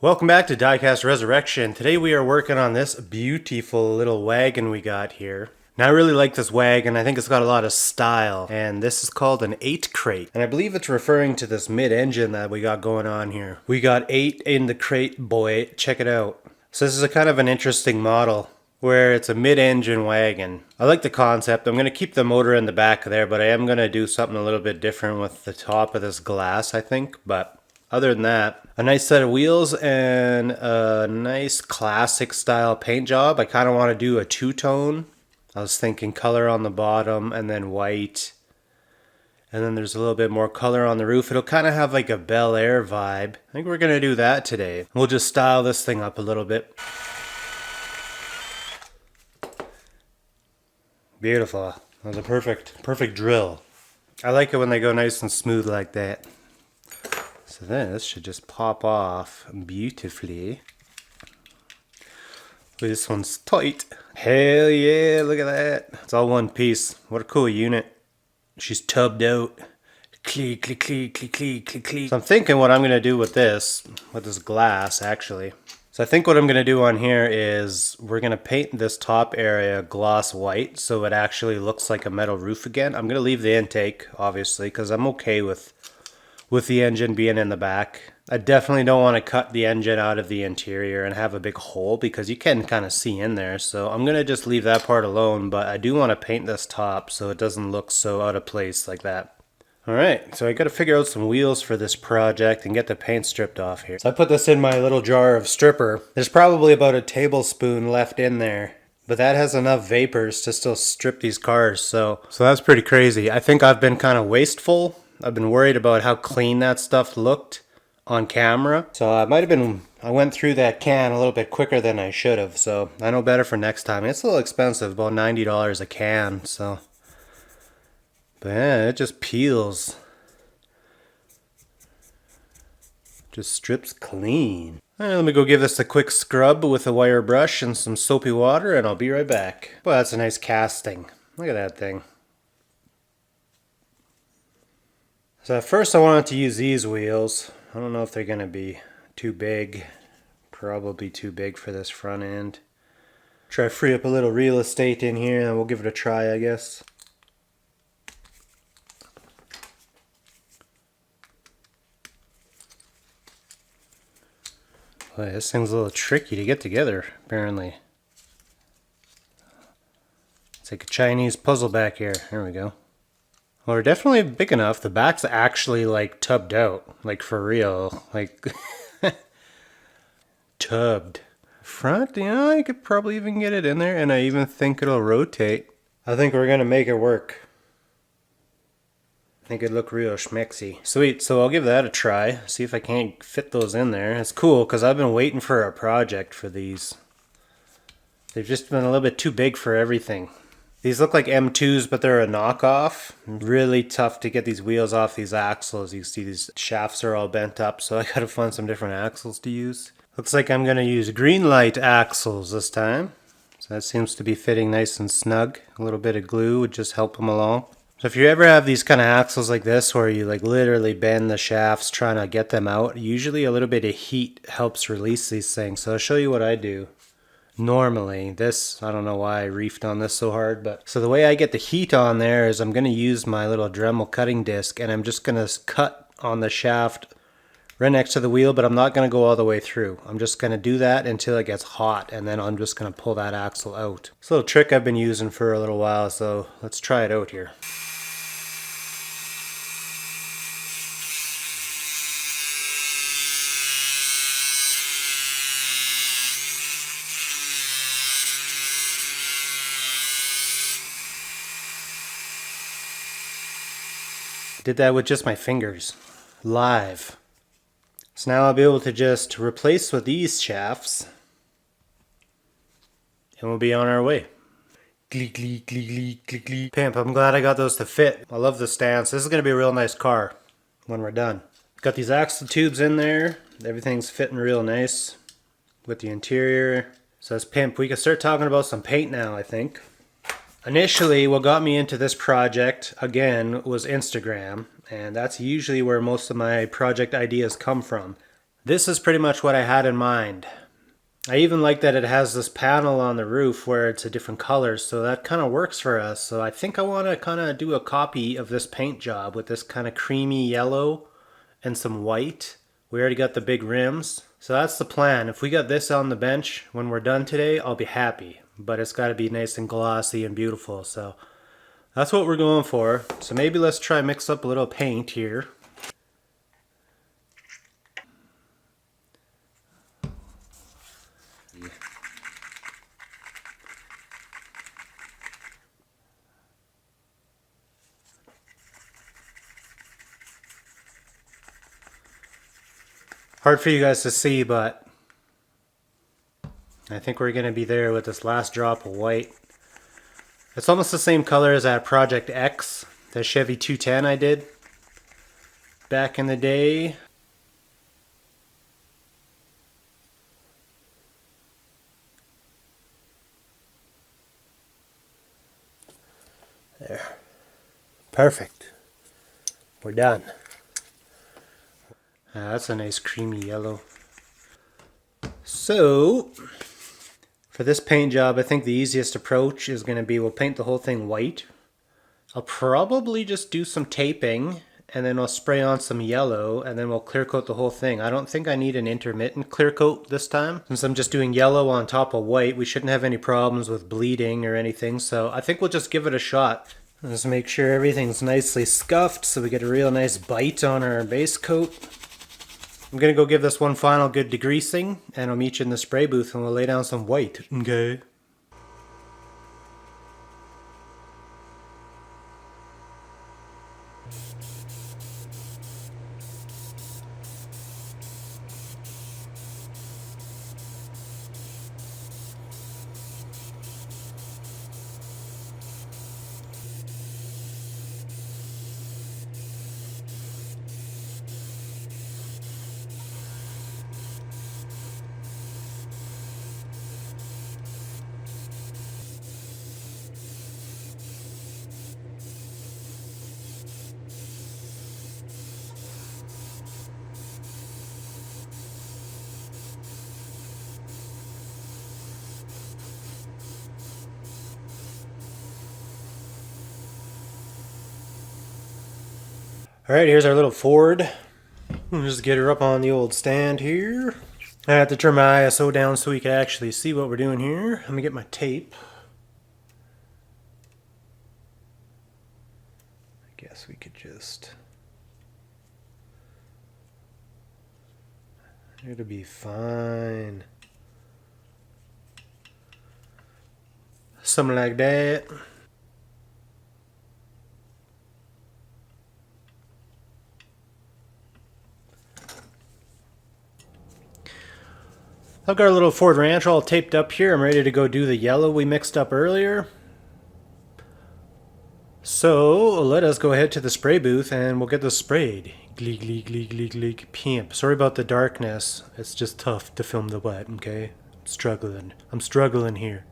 Welcome back to Diecast Resurrection. Today we are working on this beautiful little wagon we got here. Now I really like this wagon. I think it's got a lot of style. And this is called an 8 crate. And I believe it's referring to this mid-engine that we got going on here. We got 8 in the crate, boy. Check it out. So this is a kind of an interesting model where it's a mid-engine wagon. I like the concept. I'm going to keep the motor in the back there, but I am going to do something a little bit different with the top of this glass, I think. But other than that, a nice set of wheels and a nice classic style paint job. I kind of want to do a two-tone. I was thinking color on the bottom and then white. And then there's a little bit more color on the roof. It'll kind of have like a Bel Air vibe. I think we're going to do that today. We'll just style this thing up a little bit. Beautiful. That was a perfect drill. I like it when they go nice and smooth like that. So then this should just pop off beautifully. This one's tight. Hell yeah, look at that. It's all one piece. What a cool unit. She's tubbed out. Click, click, click, click, click, click, click. So I'm thinking what I'm going to do with this glass actually. So I think what I'm going to do on here is we're going to paint this top area gloss white so it actually looks like a metal roof again. I'm going to leave the intake, obviously, because I'm okay with the engine being in the back. I definitely don't want to cut the engine out of the interior and have a big hole because you can kind of see in there. So I'm going to just leave that part alone, but I do want to paint this top so it doesn't look so out of place like that. Alright, so I gotta figure out some wheels for this project and get the paint stripped off here. So I put this in my little jar of stripper. There's probably about a tablespoon left in there, but that has enough vapors to still strip these cars, so that's pretty crazy. I think I've been kind of wasteful. I've been worried about how clean that stuff looked on camera. So I went through that can a little bit quicker than I should have, so I know better for next time. It's a little expensive, about $90 a can, so. But yeah, it just peels. Just strips clean. Alright, let me go give this a quick scrub with a wire brush and some soapy water and I'll be right back. Boy, that's a nice casting. Look at that thing. So at first I wanted to use these wheels. I don't know if they're going to be too big. Probably too big for this front end. Try to free up a little real estate in here and we'll give it a try, I guess. Boy, this thing's a little tricky to get together, apparently. It's like a Chinese puzzle back here. There we go. Well, they're definitely big enough. The back's actually like tubbed out. Like for real. Like tubbed. Front, you know, I could probably even get it in there and I even think it'll rotate. I think we're gonna make it work. I think it'd look real schmexy. Sweet, so I'll give that a try. See if I can't fit those in there. It's cool because I've been waiting for a project for these. They've just been a little bit too big for everything. These look like M2s, but they're a knockoff. Really tough to get these wheels off these axles. You see these shafts are all bent up, so I gotta find some different axles to use. Looks like I'm gonna use green light axles this time. So that seems to be fitting nice and snug. A little bit of glue would just help them along. So if you ever have these kind of axles like this where you like literally bend the shafts trying to get them out, usually a little bit of heat helps release these things. So I'll show you what I do. Normally, this, I don't know why I reefed on this so hard, but so the way I get the heat on there is I'm going to use my little Dremel cutting disc and I'm just going to cut on the shaft right next to the wheel, but I'm not going to go all the way through. I'm just going to do that until it gets hot and then I'm just going to pull that axle out. It's a little trick I've been using for a little while, so let's try it out here. Did that with just my fingers, live. So now I'll be able to just replace with these shafts and we'll be on our way. Glee, glee, glee, glee, glee, glee. Pimp, I'm glad I got those to fit. I love the stance. This is going to be a real nice car when we're done. Got these axle tubes in there. Everything's fitting real nice with the interior. So that's pimp. We can start talking about some paint now, I think. Initially, what got me into this project, again, was Instagram. And that's usually where most of my project ideas come from. This is pretty much what I had in mind. I even like that it has this panel on the roof where it's a different color, so that kind of works for us. So I think I want to kind of do a copy of this paint job with this kind of creamy yellow and some white. We already got the big rims. So that's the plan. If we got this on the bench when we're done today, I'll be happy. But it's got to be nice and glossy and beautiful. So that's what we're going for. So maybe let's try mix up a little paint here. Hard for you guys to see, but I think we're going to be there with this last drop of white. It's almost the same color as that Project X, the Chevy 210 I did back in the day. There. Perfect. We're done. That's a nice creamy yellow. So, for this paint job, I think the easiest approach is going to be we'll paint the whole thing white. I'll probably just do some taping and then I'll spray on some yellow and then we'll clear coat the whole thing. I don't think I need an intermittent clear coat this time. Since I'm just doing yellow on top of white, we shouldn't have any problems with bleeding or anything. So I think we'll just give it a shot. Just make sure everything's nicely scuffed so we get a real nice bite on our base coat. I'm going to go give this one final good degreasing, and I'll meet you in the spray booth and we'll lay down some white. Okay. Alright, here's our little Ford. We'll just get her up on the old stand here. I have to turn my ISO down so we can actually see what we're doing here. Let me get my tape. I guess we could just... It'll be fine. Something like that. I've got our little Ford Ranch all taped up here. I'm ready to go do the yellow we mixed up earlier. So let us go ahead to the spray booth and we'll get this sprayed. Gleek, gleek, gleek, gleek, gleek. Pimp. Sorry about the darkness. It's just tough to film the wet, okay? I'm struggling here.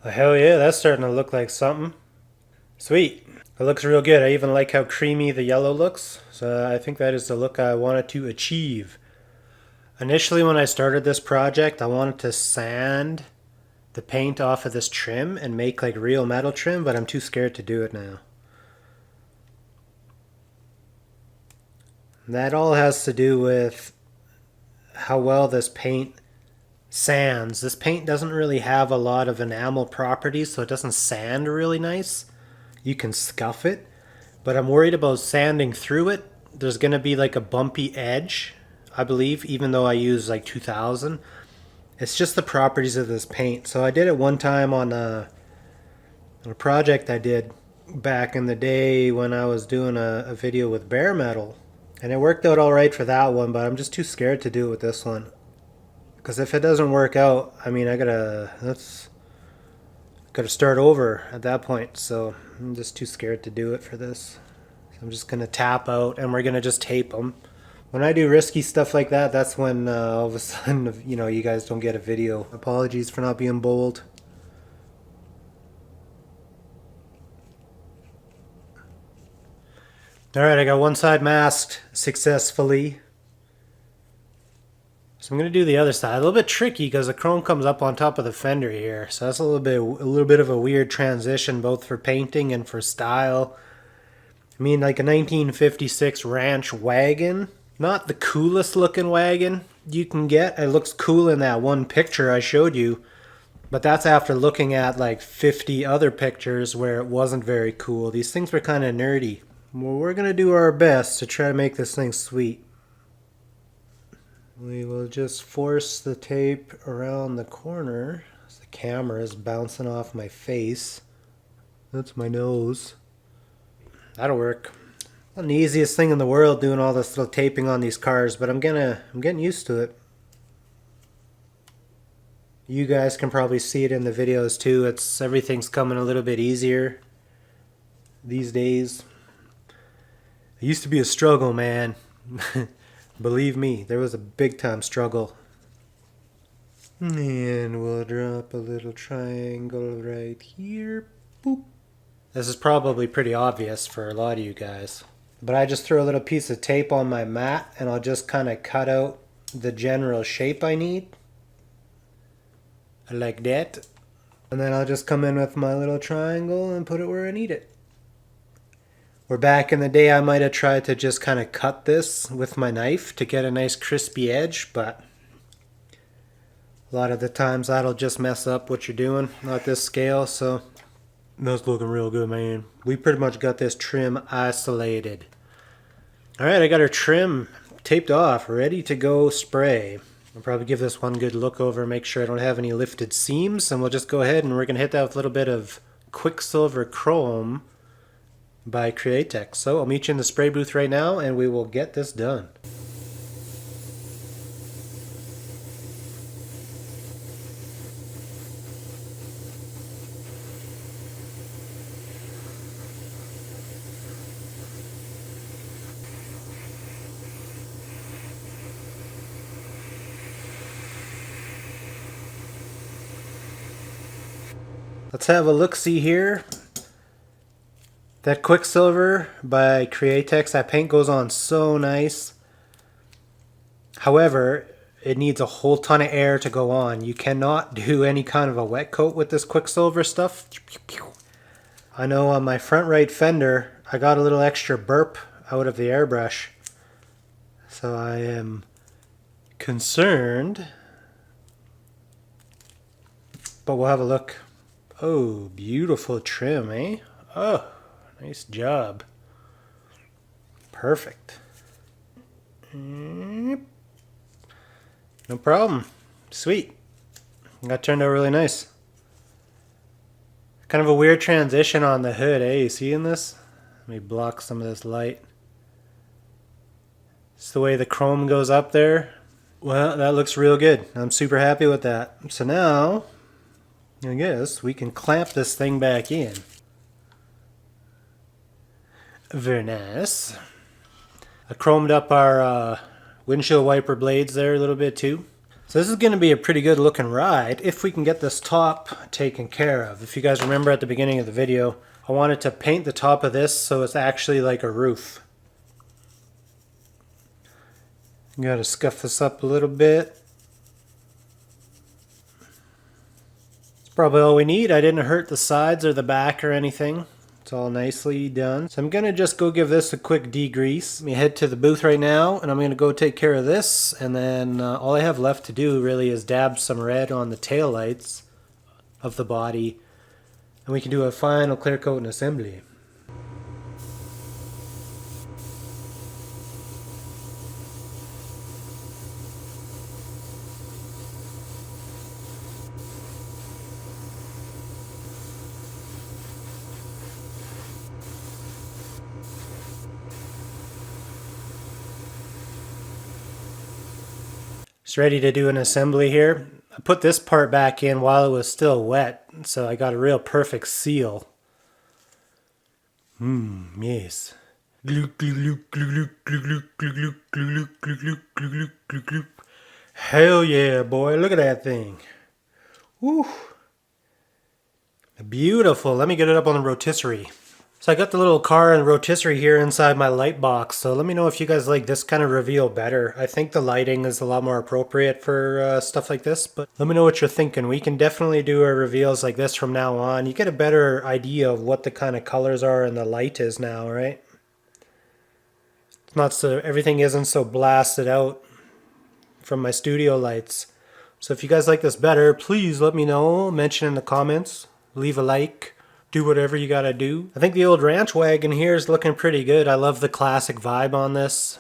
Well, hell yeah, that's starting to look like something. Sweet. It looks real good. I even like how creamy the yellow looks. So I think that is the look I wanted to achieve. Initially when I started this project, I wanted to sand the paint off of this trim and make like real metal trim, but I'm too scared to do it now. And that all has to do with how well this paint sands. This paint doesn't really have a lot of enamel properties, so it doesn't sand really nice. You can scuff it, but I'm worried about sanding through it. There's going to be like a bumpy edge, I believe, even though I use like 2000. It's just the properties of this paint. So I did it one time on a project I did back in the day when I was doing a video with bare metal. And it worked out alright for that one, but I'm just too scared to do it with this one. Because if it doesn't work out, I mean, I gotta start over at that point. So I'm just too scared to do it for this. So I'm just gonna tap out, and we're gonna just tape them. When I do risky stuff like that, that's when all of a sudden, you know, you guys don't get a video. Apologies for not being bold. Alright, I got one side masked successfully. So I'm going to do the other side. A little bit tricky because the chrome comes up on top of the fender here. So that's a little bit of a weird transition, both for painting and for style. I mean, like a 1956 Ranch wagon. Not the coolest looking wagon you can get. It looks cool in that one picture I showed you. But that's after looking at like 50 other pictures where it wasn't very cool. These things were kind of nerdy. Well, we're going to do our best to try to make this thing sweet. We will just force the tape around the corner. The camera is bouncing off my face. That's my nose. That'll work. Not the easiest thing in the world doing all this little taping on these cars, but I'm getting used to it. You guys can probably see it in the videos too. Everything's coming a little bit easier these days. It used to be a struggle, man. Believe me, there was a big time struggle. And we'll drop a little triangle right here. Boop. This is probably pretty obvious for a lot of you guys. But I just throw a little piece of tape on my mat and I'll just kind of cut out the general shape I need. Like that. And then I'll just come in with my little triangle and put it where I need it. Where back in the day I might have tried to just kind of cut this with my knife to get a nice crispy edge, but a lot of the times that'll just mess up what you're doing, not this scale, so that's looking real good, man. We pretty much got this trim isolated. Alright, I got our trim taped off, ready to go spray. I'll probably give this one good look over, make sure I don't have any lifted seams, and we'll just go ahead and we're going to hit that with a little bit of Quicksilver Chrome by Createx. So I'll meet you in the spray booth right now and we will get this done. Let's have a look-see here. That Quicksilver by Createx, that paint goes on so nice. However, it needs a whole ton of air to go on. You cannot do any kind of a wet coat with this Quicksilver stuff. I know on my front right fender, I got a little extra burp out of the airbrush. So I am concerned. But we'll have a look. Oh, beautiful trim, eh? Oh. Nice job. Perfect. No problem. Sweet. Got turned out really nice. Kind of a weird transition on the hood, eh? You seeing this? Let me block some of this light. It's the way the chrome goes up there. Well, that looks real good. I'm super happy with that. So now, I guess we can clamp this thing back in. Very nice. I chromed up our windshield wiper blades there a little bit too. So this is going to be a pretty good looking ride if we can get this top taken care of. If you guys remember at the beginning of the video, I wanted to paint the top of this so it's actually like a roof. Got to scuff this up a little bit. It's Probably all we need. I didn't hurt the sides or the back or anything. It's all nicely done. So I'm gonna just go give this a quick degrease. Let me head to the booth right now and I'm gonna go take care of this, and then all I have left to do really is dab some red on the tail lights of the body, and we can do a final clear coat and assembly. Just ready to do an assembly here. I put this part back in while it was still wet, so I got a real perfect seal. Yes. Hell yeah, boy. Look at that thing. Woo. Beautiful. Let me get it up on the rotisserie. So I got the little car and rotisserie here inside my light box. So let me know if you guys like this kind of reveal better. I think the lighting is a lot more appropriate for stuff like this, but let me know what you're thinking. We can definitely do our reveals like this from now on. You get a better idea of what the kind of colors are and the light is now, right? It's not so, everything isn't so blasted out from my studio lights. So if you guys like this better, please let me know. Mention in the comments. Leave a like. Do whatever you gotta do. I think the old ranch wagon here is looking pretty good. I love the classic vibe on this.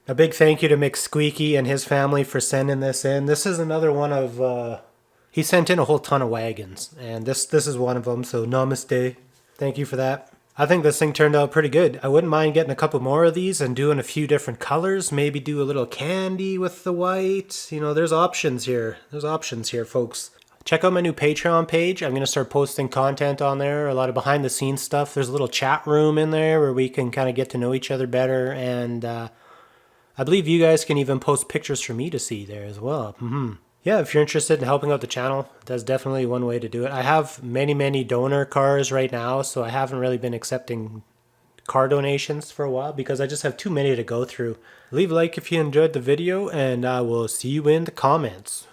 A big thank you to Mick Squeaky and his family for sending this in. This is another one of, he sent in a whole ton of wagons, and this is one of them, so namaste. Thank you for that. I think this thing turned out pretty good. I wouldn't mind getting a couple more of these and doing a few different colors. Maybe do a little candy with the white. You know, there's options here. There's options here, folks. Check out my new Patreon page. I'm going to start posting content on there, a lot of behind the scenes stuff. There's a little chat room in there where we can kind of get to know each other better. And I believe you guys can even post pictures for me to see there as well. Yeah, if you're interested in helping out the channel, that's definitely one way to do it. I have many donor cars right now, so I haven't really been accepting car donations for a while because I just have too many to go through. Leave a like if you enjoyed the video, and I will see you in the comments.